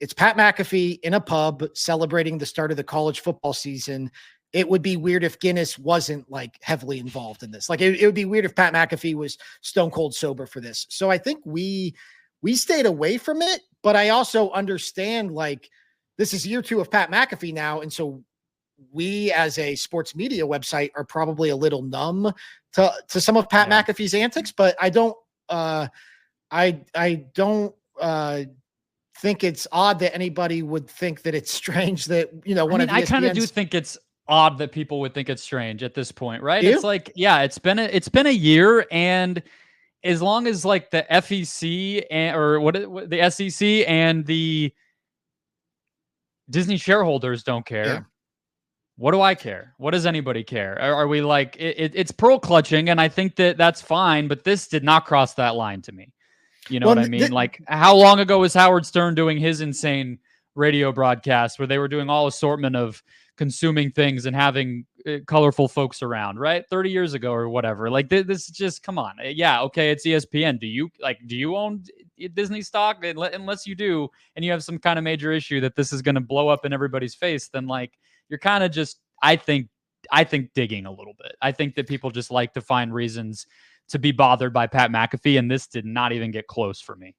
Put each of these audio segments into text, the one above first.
it's Pat McAfee in a pub celebrating the start of the college football season. It would be weird if Guinness wasn't like heavily involved in this. Like it would be weird if Pat McAfee was stone cold sober for this. So I think we stayed away from it, but I also understand like this is year 2 of Pat McAfee now. And so we as a sports media website are probably a little numb to some of Pat McAfee's antics, but I don't think it's odd that anybody would think that it's strange that, I kind of do think it's odd that people would think it's strange at this point, right? It's like, it's been a year, and as long as like the FEC the SEC and the Disney shareholders don't care, what do I care? What does anybody care? Are we like it's pearl clutching, and I think that's fine, but this did not cross that line to me. You know what I mean? Like, how long ago was Howard Stern doing his insane radio broadcast where they were doing all assortment of consuming things and having colorful folks around, right? 30 years ago or whatever. Like this just, come on. Yeah. Okay. It's ESPN. Do you own Disney stock? Unless you do, and you have some kind of major issue that this is going to blow up in everybody's face, then like, you're kind of just, I think digging a little bit. I think that people just like to find reasons to be bothered by Pat McAfee. And this did not even get close for me.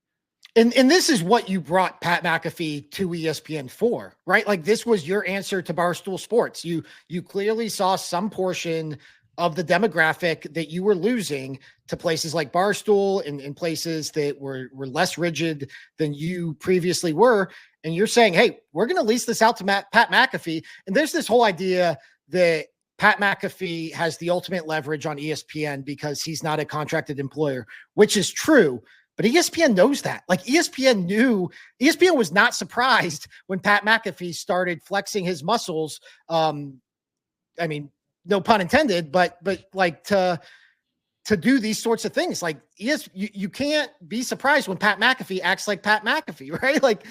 And this is what you brought Pat McAfee to ESPN for, right? Like this was your answer to Barstool Sports. You clearly saw some portion of the demographic that you were losing to places like Barstool and in places that were less rigid than you previously were. And you're saying, hey, we're going to lease this out to Pat McAfee. And there's this whole idea that Pat McAfee has the ultimate leverage on ESPN because he's not a contracted employer, which is true. But ESPN knows that. Like ESPN was not surprised when Pat McAfee started flexing his muscles. I mean, no pun intended, but like to do these sorts of things. Like you can't be surprised when Pat McAfee acts like Pat McAfee, right? Like